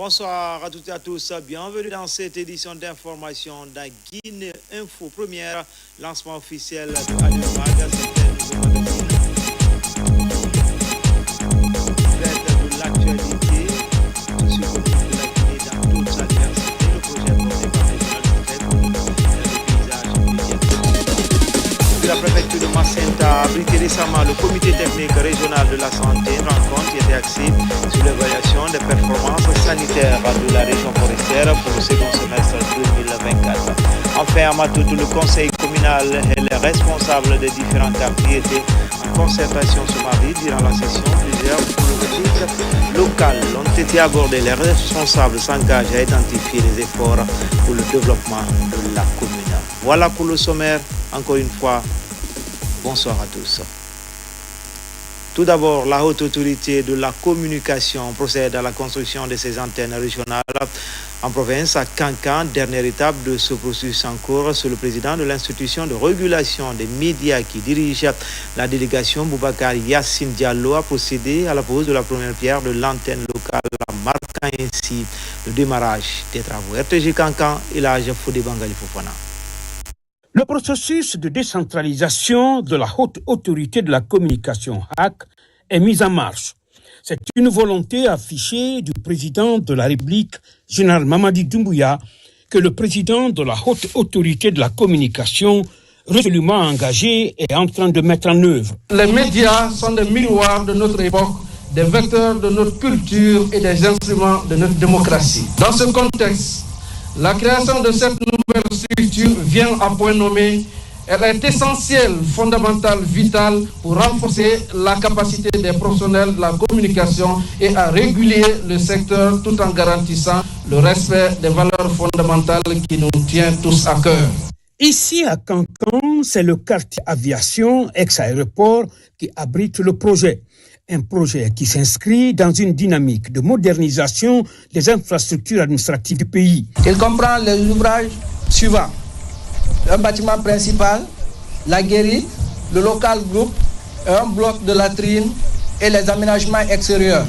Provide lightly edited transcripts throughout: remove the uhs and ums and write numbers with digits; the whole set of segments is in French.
Bonsoir à toutes et à tous. Bienvenue dans cette édition d'information dans Guinée Info Première, lancement officiel de Allure Mag. De l'actualité sociopolitique de la Guinée dans toute sa diversité. Le projet porté par les journalistes très connus dans le paysage médiatique. La préfecture de Macenta a abrité récemment le comité technique régional de la santé, une rencontre qui était axée sur l'évaluation des performances sanitaires de la région forestière pour le second semestre 2024. Enfin, à Matoutou, le conseil communal et les responsables des différents quartiers étaient en concertation ce mardi durant la session. Plusieurs politiques locales ont été abordées. Les responsables s'engagent à identifier les efforts pour le développement de la commune. Voilà pour le sommaire. Encore une fois, bonsoir à tous. Tout d'abord, la haute autorité de la communication procède à la construction de ses antennes régionales en province à Kankan. Dernière étape de ce processus en cours, c'est le président de l'institution de régulation des médias qui dirige la délégation, Boubacar Yassine Diallo, a procédé à la pose de la première pierre de l'antenne locale, marquant ainsi le démarrage des travaux. RTG Kankan, Elhadji Fodé Bangali Fofana. Le processus de décentralisation de la haute autorité de la communication HAC est mis en marche. C'est une volonté affichée du président de la République, général Mamadi Doumbouya, que le président de la haute autorité de la communication, résolument engagé, est en train de mettre en œuvre. Les médias sont des miroirs de notre époque, des vecteurs de notre culture et des instruments de notre démocratie. Dans ce contexte, la création de cette nouvelle structure vient à point nommé. Elle est essentielle, fondamentale, vitale pour renforcer la capacité des professionnels de la communication et à réguler le secteur tout en garantissant le respect des valeurs fondamentales qui nous tiennent tous à cœur. Ici à Kankan, c'est le quartier aviation, ex-aéroport, qui abrite le projet. Un projet qui s'inscrit dans une dynamique de modernisation des infrastructures administratives du pays. Il comprend les ouvrages suivants. Un bâtiment principal, la guérite, le local group, un bloc de latrine et les aménagements extérieurs.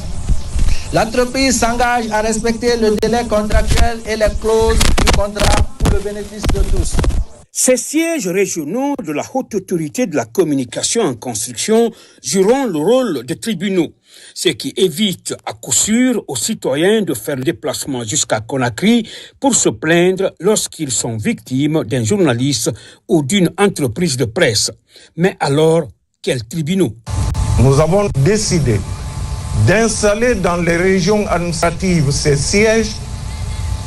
L'entreprise s'engage à respecter le délai contractuel et les clauses du contrat pour le bénéfice de tous. Ces sièges régionaux de la haute autorité de la communication en construction joueront le rôle de tribunaux, ce qui évite à coup sûr aux citoyens de faire le déplacement jusqu'à Conakry pour se plaindre lorsqu'ils sont victimes d'un journaliste ou d'une entreprise de presse. Mais alors, quels tribunaux? Nous avons décidé d'installer dans les régions administratives ces sièges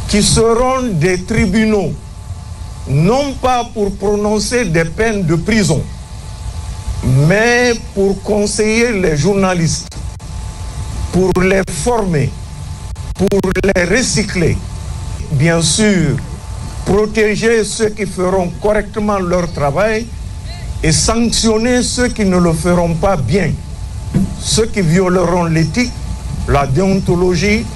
qui seront des tribunaux, non pas pour prononcer des peines de prison, mais pour conseiller les journalistes, pour les former, pour les recycler. Bien sûr, protéger ceux qui feront correctement leur travail et sanctionner ceux qui ne le feront pas bien, ceux qui violeront l'éthique, la déontologie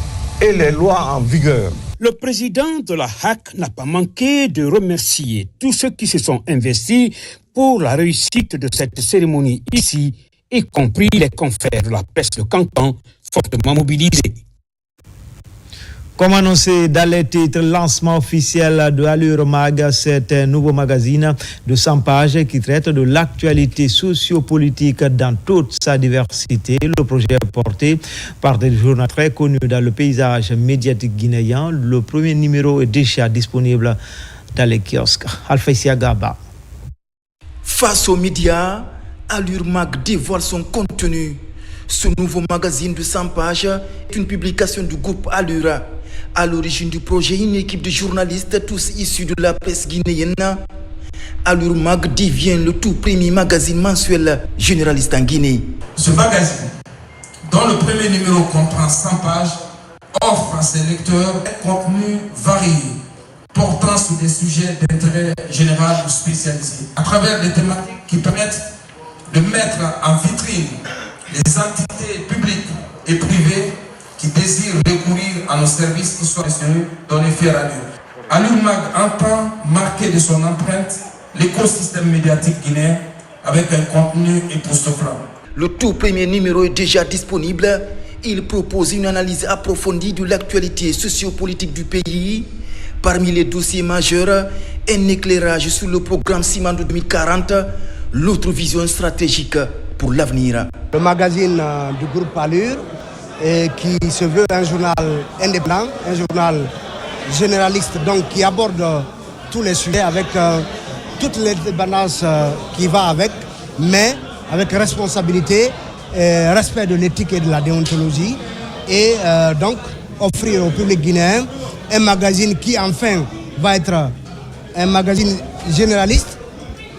et les lois en vigueur. Le président de la HAC n'a pas manqué de remercier tous ceux qui se sont investis pour la réussite de cette cérémonie ici, y compris les confrères de la presse de Kankan, fortement mobilisés. Comme annoncé dans les titres, lancement officiel de Allure Mag, c'est un nouveau magazine de 100 pages qui traite de l'actualité sociopolitique dans toute sa diversité. Le projet est porté par des journaux très connus dans le paysage médiatique guinéen. Le premier numéro est déjà disponible dans les kiosques. Alphaïsia Gaba. Face aux médias, Allure Mag dévoile son contenu. Ce nouveau magazine de 100 pages est une publication du groupe Allure. À l'origine du projet, une équipe de journalistes, tous issus de la presse guinéenne. Allure Mag devient le tout premier magazine mensuel généraliste en Guinée. Ce magazine, dont le premier numéro comprend 100 pages, offre à ses lecteurs un contenu varié, portant sur des sujets d'intérêt général ou spécialisés, à travers des thématiques qui permettent de mettre en vitrine les entités publiques et privées qui désirent recourir à nos services qui soient donnés fiers à Dieu. Allure Mag entend marquer de son empreinte l'écosystème médiatique guinéen avec un contenu époustouflant. Le tout premier numéro est déjà disponible Il propose une analyse approfondie de l'actualité sociopolitique du pays. Parmi les dossiers majeurs, un éclairage sur le programme Simandou 2040, l'autre vision stratégique pour l'avenir. Le magazine du groupe Allure, qui se veut un journal indépendant, un journal généraliste, donc qui aborde tous les sujets avec toute l'indépendance qui va avec, mais avec responsabilité, respect de l'éthique et de la déontologie, et donc offrir au public guinéen un magazine qui enfin va être un magazine généraliste,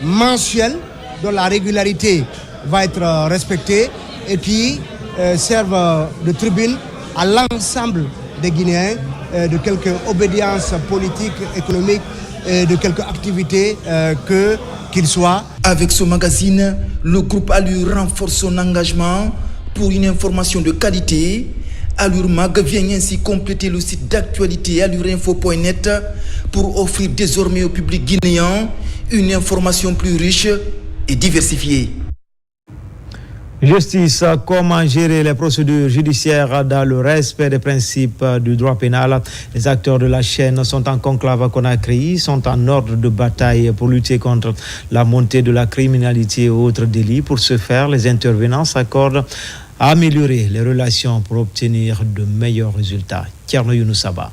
mensuel, dont la régularité va être respectée et qui serve de tribune à l'ensemble des Guinéens de quelque obédience politique, économique, de quelque activité qu'il soit. Avec ce magazine, le groupe Allure renforce son engagement pour une information de qualité. Allure Mag vient ainsi compléter le site d'actualité allureinfo.net pour offrir désormais au public guinéen une information plus riche et diversifiée. Justice, comment gérer les procédures judiciaires dans le respect des principes du droit pénal? Les acteurs de la chaîne sont en conclave à Conakry, sont en ordre de bataille pour lutter contre la montée de la criminalité et autres délits. Pour ce faire, les intervenants s'accordent à améliorer les relations pour obtenir de meilleurs résultats. Thierno Younoussaba.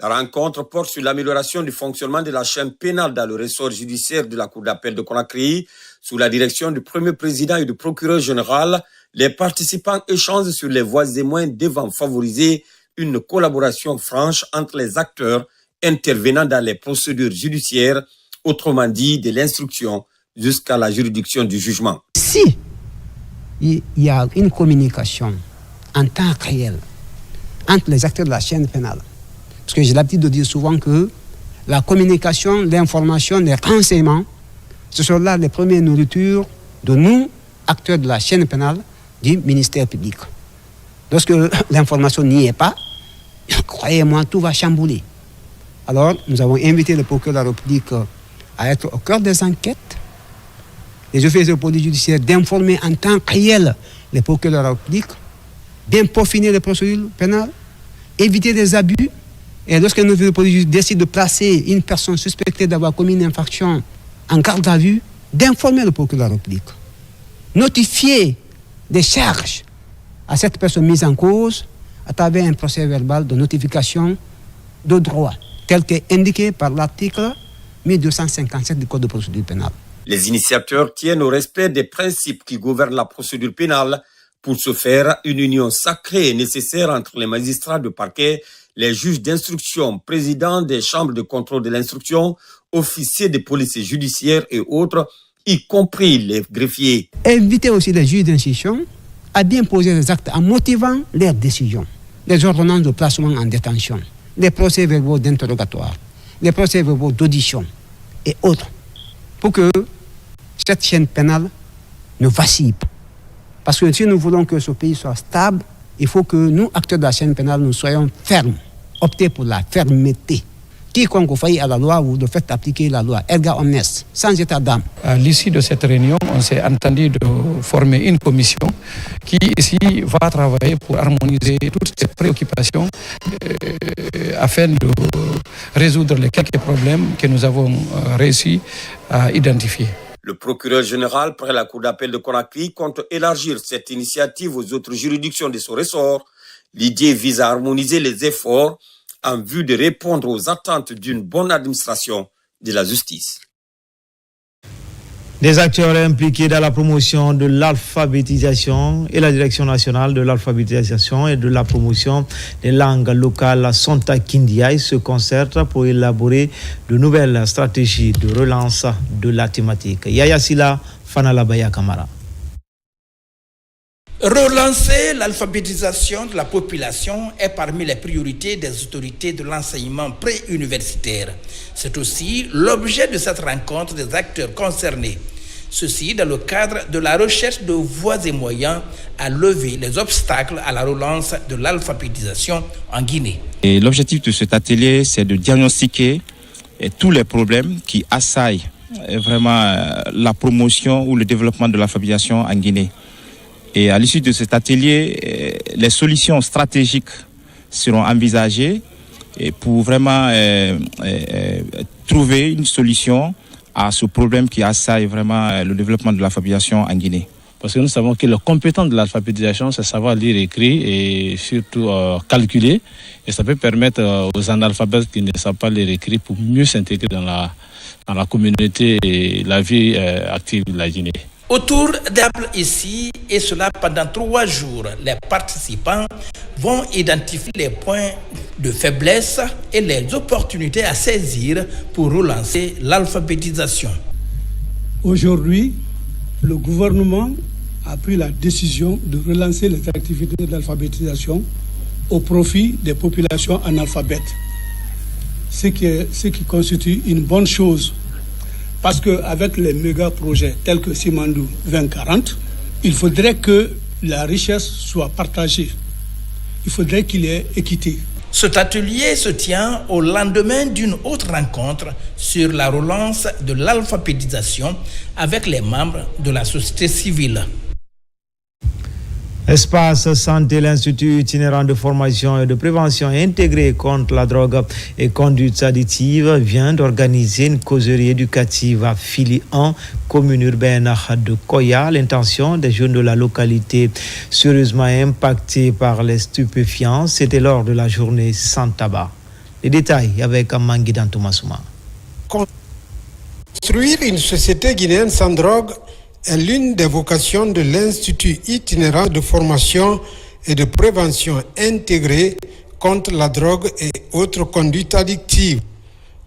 La rencontre porte sur l'amélioration du fonctionnement de la chaîne pénale dans le ressort judiciaire de la Cour d'appel de Conakry. Sous la direction du premier président et du procureur général, les participants échangent sur les voies et moyens devant favoriser une collaboration franche entre les acteurs intervenant dans les procédures judiciaires, autrement dit de l'instruction jusqu'à la juridiction du jugement. Si il y a une communication en temps réel entre les acteurs de la chaîne pénale, parce que j'ai l'habitude de dire souvent que la communication, l'information, les renseignements, ce sont là les premières nourritures de nous, acteurs de la chaîne pénale du ministère public. Lorsque l'information n'y est pas, croyez-moi, tout va chambouler. Alors, nous avons invité le procureur de la République à être au cœur des enquêtes, les officiers de police judiciaire d'informer en temps réel les procureurs de la République, bien peaufiner les procédures pénales, éviter des abus. Et lorsque nos officiers de police judiciaire décident de placer une personne suspectée d'avoir commis une infraction en garde à vue, d'informer le procureur de la République. Notifier des charges à cette personne mise en cause à travers un procès verbal de notification de droit, tel qu'est indiqué par l'article 1257 du Code de procédure pénale. Les initiateurs tiennent au respect des principes qui gouvernent la procédure pénale. Pour ce faire, une union sacrée est nécessaire entre les magistrats de parquet, les juges d'instruction, présidents des chambres de contrôle de l'instruction, officiers de police judiciaire et autres, y compris les greffiers. Inviter aussi les juges d'instruction à bien poser les actes en motivant leurs décisions. Les ordonnances de placement en détention, les procès-verbaux d'interrogatoire, les procès-verbaux d'audition et autres, pour que cette chaîne pénale ne vacille pas. Parce que si nous voulons que ce pays soit stable, il faut que nous, acteurs de la chaîne pénale, nous soyons fermes, opter pour la fermeté. Quiconque faillit à la loi, vous devez appliquer la loi, erga omnes, sans état d'âme. À l'issue de cette réunion, on s'est entendu de former une commission qui ici va travailler pour harmoniser toutes ces préoccupations afin de résoudre les quelques problèmes que nous avons réussi à identifier. Le procureur général près la Cour d'appel de Conakry compte élargir cette initiative aux autres juridictions de son ressort. L'idée vise à harmoniser les efforts en vue de répondre aux attentes d'une bonne administration de la justice. Des acteurs impliqués dans la promotion de l'alphabétisation et la Direction nationale de l'alphabétisation et de la promotion des langues locales sont à Kindia et se concertent pour élaborer de nouvelles stratégies de relance de la thématique. Yaya Sila, Fanalabaya Kamara. Relancer l'alphabétisation de la population est parmi les priorités des autorités de l'enseignement préuniversitaire. C'est aussi l'objet de cette rencontre des acteurs concernés. Ceci dans le cadre de la recherche de voies et moyens à lever les obstacles à la relance de l'alphabétisation en Guinée. Et l'objectif de cet atelier, c'est de diagnostiquer tous les problèmes qui assaillent vraiment la promotion ou le développement de l'alphabétisation en Guinée. Et à l'issue de cet atelier, les solutions stratégiques seront envisagées et pour vraiment trouver une solution à ce problème qui assaille vraiment le développement de l'alphabétisation en Guinée. Parce que nous savons que le compétent de l'alphabétisation, c'est savoir lire, écrire et surtout calculer. Et ça peut permettre aux analphabètes qui ne savent pas lire, écrire pour mieux s'intégrer dans la communauté et la vie active de la Guinée. Autour des tables ici, et cela pendant 3 jours, les participants vont identifier les points de faiblesse et les opportunités à saisir pour relancer l'alphabétisation. Aujourd'hui, le gouvernement a pris la décision de relancer les activités d'alphabétisation au profit des populations analphabètes, ce qui constitue une bonne chose. Parce qu'avec les méga-projets tels que Simandou 2040, il faudrait que la richesse soit partagée. Il faudrait qu'il y ait équité. Cet atelier se tient au lendemain d'une autre rencontre sur la relance de l'alphabétisation avec les membres de la société civile. Espace Santé, l'Institut itinérant de formation et de prévention intégrée contre la drogue et conduite addictive vient d'organiser une causerie éducative à Fili 1, commune urbaine de Koya. L'intention des jeunes de la localité sérieusement impactés par les stupéfiants, c'était lors de la journée sans tabac. Les détails avec Amangui Dantomassouma. Construire une société guinéenne sans drogue est l'une des vocations de l'Institut itinérant de formation et de prévention intégrée contre la drogue et autres conduites addictives.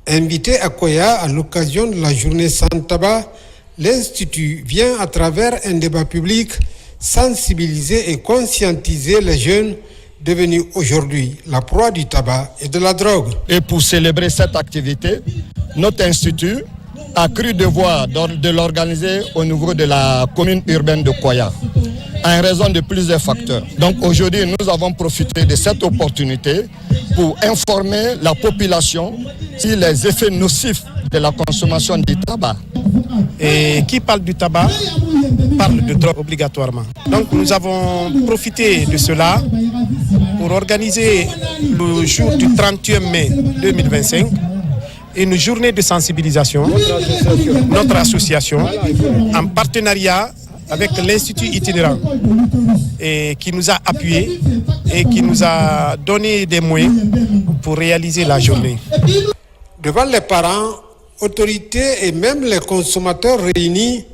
Invité à Koya à l'occasion de la journée sans tabac, l'Institut vient à travers un débat public sensibiliser et conscientiser les jeunes devenus aujourd'hui la proie du tabac et de la drogue. Et pour célébrer cette activité, notre institut a cru devoir de l'organiser au niveau de la commune urbaine de Koya, en raison de plusieurs facteurs. Donc aujourd'hui, nous avons profité de cette opportunité pour informer la population sur les effets nocifs de la consommation du tabac. Et qui parle du tabac parle de drogue obligatoirement. Donc nous avons profité de cela pour organiser le jour du 31 mai 2025 une journée de sensibilisation, notre association, en partenariat avec l'Institut itinérant, et qui nous a appuyés et qui nous a donné des moyens pour réaliser la journée. Devant les parents, autorités et même les consommateurs réunis,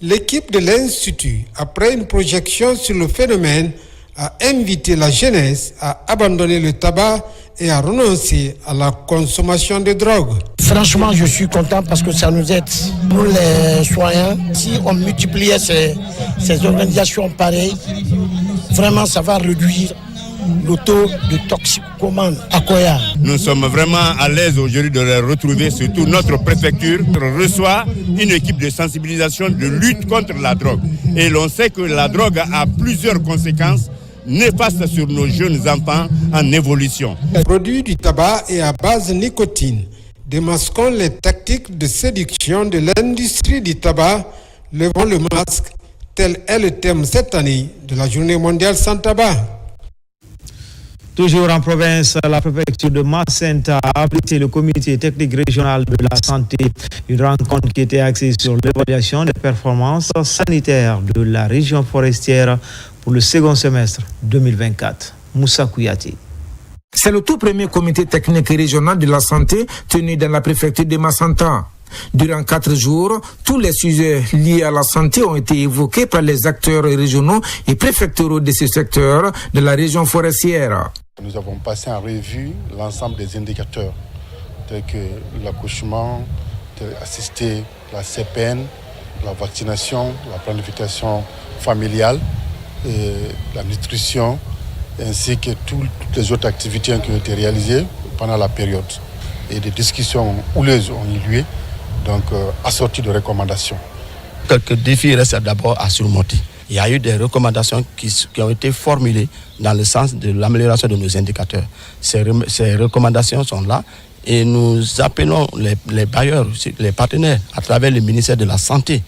l'équipe de l'Institut, après une projection sur le phénomène, a invité la jeunesse à abandonner le tabac et à renoncer à la consommation de drogue. Franchement, je suis content parce que ça nous aide. Nous les soignants, si on multipliait ces organisations pareilles, vraiment ça va réduire le taux de toxicomane à Koya. Nous sommes vraiment à l'aise aujourd'hui de les retrouver, surtout notre préfecture reçoit une équipe de sensibilisation de lutte contre la drogue. Et l'on sait que la drogue a plusieurs conséquences néfastes sur nos jeunes enfants en évolution. Le produit du tabac est à base de nicotine, démasquant les tactiques de séduction de l'industrie du tabac, levant le masque, tel est le thème cette année de la Journée mondiale sans tabac. Toujours en province, la préfecture de Macenta a abrité le comité technique régional de la santé, une rencontre qui était axée sur l'évaluation des performances sanitaires de la région forestière pour le second semestre 2024. Moussa Kouyati. C'est le tout premier comité technique régional de la santé tenu dans la préfecture de Macenta. Durant 4 jours, tous les sujets liés à la santé ont été évoqués par les acteurs régionaux et préfectoraux de ce secteur de la région forestière. Nous avons passé en revue l'ensemble des indicateurs tels que l'accouchement, assister la CPN, la vaccination, la planification familiale, la nutrition, ainsi que toutes les autres activités qui ont été réalisées pendant la période. Et des discussions houleuses ont eu lieu, donc assorties de recommandations. Quelques défis restent d'abord à surmonter. Il y a eu des recommandations qui ont été formulées dans le sens de l'amélioration de nos indicateurs. Ces recommandations sont là et nous appelons les bailleurs, les partenaires, à travers le ministère de la Santé,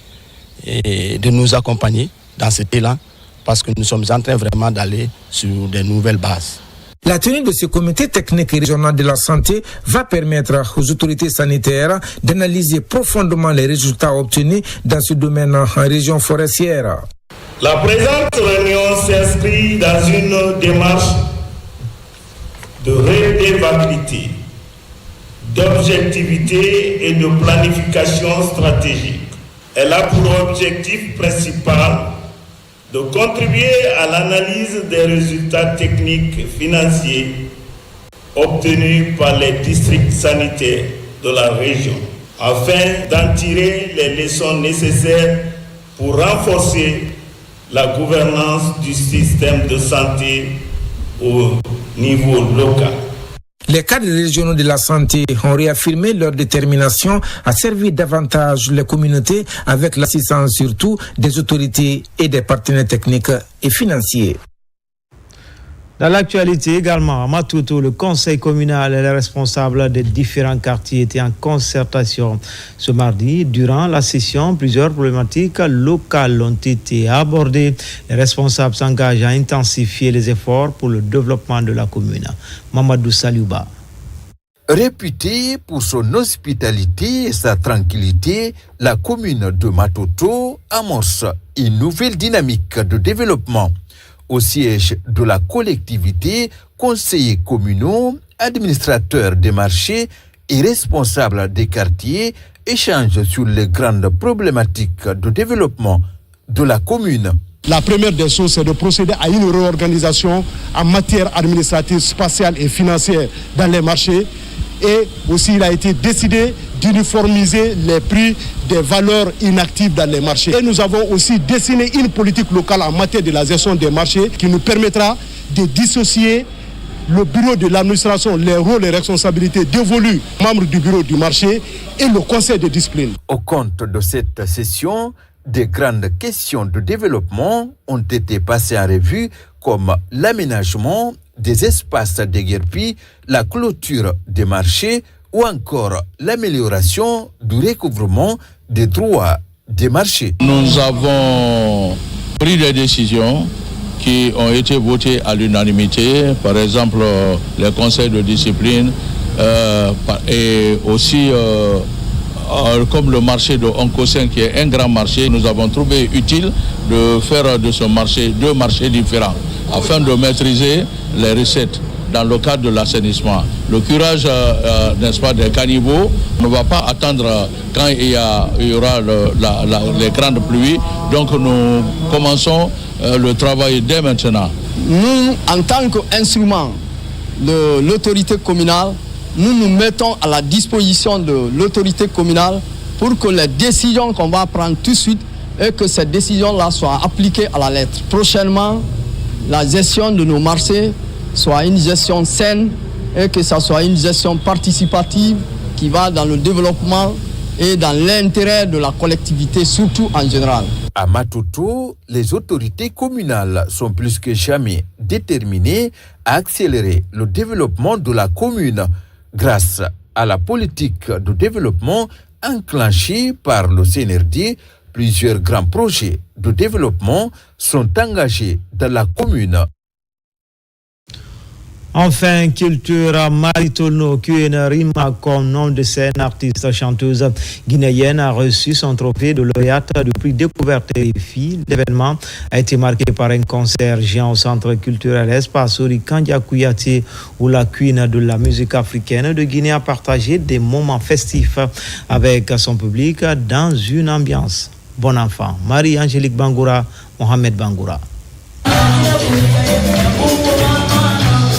et de nous accompagner dans cet élan parce que nous sommes en train vraiment d'aller sur des nouvelles bases. La tenue de ce comité technique et régional de la santé va permettre aux autorités sanitaires d'analyser profondément les résultats obtenus dans ce domaine en région forestière. La présente réunion s'inscrit dans une démarche de redevabilité, d'objectivité et de planification stratégique. Elle a pour objectif principal de contribuer à l'analyse des résultats techniques financiers obtenus par les districts sanitaires de la région, afin d'en tirer les leçons nécessaires pour renforcer la gouvernance du système de santé au niveau local. Les cadres régionaux de la santé ont réaffirmé leur détermination à servir davantage les communautés avec l'assistance surtout des autorités et des partenaires techniques et financiers. Dans l'actualité également, à Matuto, le conseil communal et les responsables des différents quartiers étaient en concertation. Ce mardi, durant la session, plusieurs problématiques locales ont été abordées. Les responsables s'engagent à intensifier les efforts pour le développement de la commune. Mamadou Saliouba. Réputée pour son hospitalité et sa tranquillité, la commune de Matuto amorce une nouvelle dynamique de développement. Au siège de la collectivité, conseillers communaux, administrateurs des marchés et responsables des quartiers échangent sur les grandes problématiques de développement de la commune. La première des choses, c'est de procéder à une réorganisation en matière administrative, spatiale et financière dans les marchés. Et aussi, il a été décidé d'uniformiser les prix des valeurs inactives dans les marchés. Et nous avons aussi dessiné une politique locale en matière de la gestion des marchés qui nous permettra de dissocier le bureau de l'administration, les rôles et responsabilités dévolus aux membres du bureau du marché et le conseil de discipline. Au compte de cette session, des grandes questions de développement ont été passées en revue comme l'aménagement des espaces déguerpis, la clôture des marchés ou encore l'amélioration du recouvrement des droits des marchés. Nous avons pris des décisions qui ont été votées à l'unanimité, par exemple les conseils de discipline et aussi comme le marché de Onkosen qui est un grand marché, nous avons trouvé utile de faire de ce marché deux marchés différents afin de maîtriser les recettes dans le cadre de l'assainissement. Le curage, n'est-ce pas, des caniveaux ne va pas attendre quand il y aura les grandes pluies. Donc nous commençons le travail dès maintenant. Nous, en tant qu'instrument de l'autorité communale, nous nous mettons à la disposition de l'autorité communale pour que les décisions qu'on va prendre tout de suite et que ces décisions-là soient appliquées à la lettre. Prochainement, la gestion de nos marchés soit une gestion saine et que ça soit une gestion participative qui va dans le développement et dans l'intérêt de la collectivité, surtout en général. À Matuto, les autorités communales sont plus que jamais déterminées à accélérer le développement de la commune grâce à la politique de développement enclenchée par le CNRD. Plusieurs grands projets de développement sont engagés dans la commune. Enfin, culture Maritono Kuenarima, comme nom de scène, artiste chanteuse guinéenne, a reçu son trophée de lauréate du prix Découverte des filles. L'événement a été marqué par un concert géant au centre culturel Espace Kandia Kouyaté, où la queen de la musique africaine de Guinée a partagé des moments festifs avec son public dans une ambiance. Bon enfant. Marie-Angélique Bangoura, Mohamed Bangoura.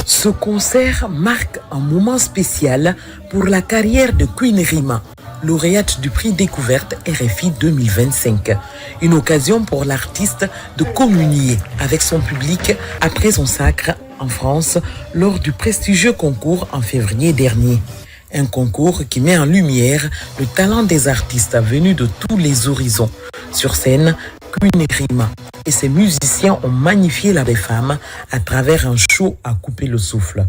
Ce concert marque un moment spécial pour la carrière de Queen Rima, lauréate du prix Découverte RFI 2025. Une occasion pour l'artiste de communier avec son public après son sacre en France lors du prestigieux concours en février dernier. Un concours qui met en lumière le talent des artistes venus de tous les horizons. Sur scène, Queen Rima et ses musiciens ont magnifié la belle femme à travers un show à couper le souffle.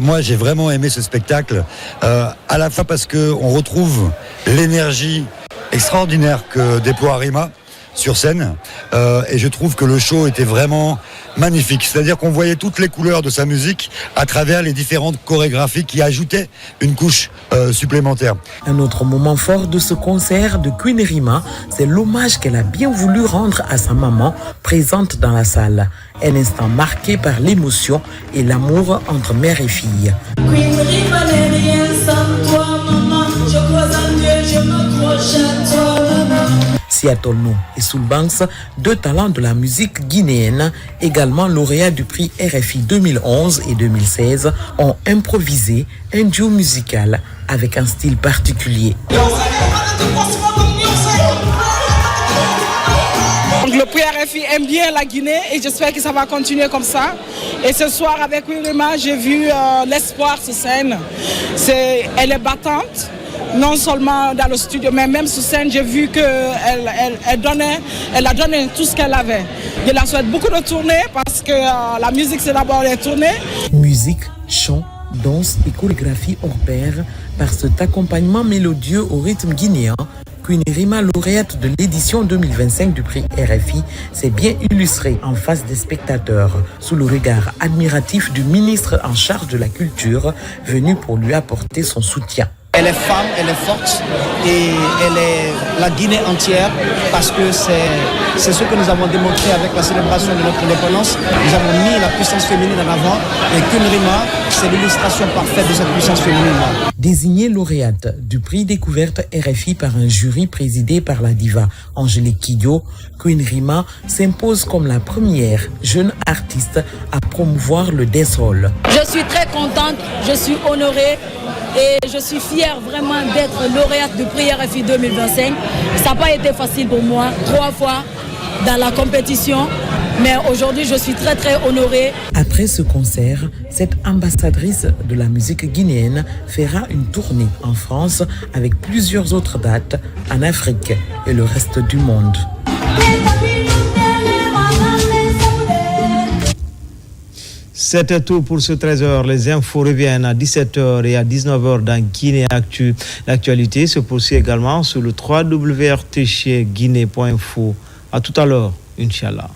Moi, j'ai vraiment aimé ce spectacle, à la fois parce qu'on retrouve l'énergie extraordinaire que déploie Rima, sur scène et je trouve que le show était vraiment magnifique. C'est-à-dire qu'on voyait toutes les couleurs de sa musique à travers les différentes chorégraphies qui ajoutaient une couche supplémentaire. Un autre moment fort de ce concert de Queen Rima, c'est l'hommage qu'elle a bien voulu rendre à sa maman présente dans la salle. Un instant marqué par l'émotion et l'amour entre mère et fille. Queen Rima n'est rien sans toi, maman. Je crois en Dieu, je m'accroche à toi, maman. Siatolno et Soulbanks, deux talents de la musique guinéenne, également lauréats du prix RFI 2011 et 2016, ont improvisé un duo musical avec un style particulier. Le prix RFI aime bien la Guinée et j'espère que ça va continuer comme ça. Et ce soir avec Queen Rima, j'ai vu l'espoir sur scène. Elle est battante. Non seulement dans le studio, mais même sur scène, j'ai vu qu'elle a donné tout ce qu'elle avait. Je la souhaite beaucoup de tournées parce que la musique, c'est d'abord les tournées. Musique, chant, danse et chorégraphie hors pair, par cet accompagnement mélodieux au rythme guinéen, Queen Rima, lauréate de l'édition 2025 du prix RFI, s'est bien illustrée en face des spectateurs, sous le regard admiratif du ministre en charge de la culture, venu pour lui apporter son soutien. Elle est femme, elle est forte et elle est la Guinée entière parce que c'est ce que nous avons démontré avec la célébration de notre indépendance. Nous avons mis la puissance féminine en avant et Queen Rima, c'est l'illustration parfaite de cette puissance féminine. Désignée lauréate du prix découverte RFI par un jury présidé par la diva Angélique Kidjo, Queen Rima s'impose comme la première jeune artiste à promouvoir le dancehall. Je suis très contente, je suis honorée. Et je suis fière vraiment d'être lauréate du prix RFI 2025. Ça n'a pas été facile pour moi, 3 fois dans la compétition. Mais aujourd'hui, je suis très très honorée. Après ce concert, cette ambassadrice de la musique guinéenne fera une tournée en France avec plusieurs autres dates en Afrique et le reste du monde. C'était tout pour ce 13h. Les infos reviennent à 17h et à 19h dans Guinée Actu. L'actualité se poursuit également sur le www.rtguinée.info. À tout à l'heure, Inch'Allah.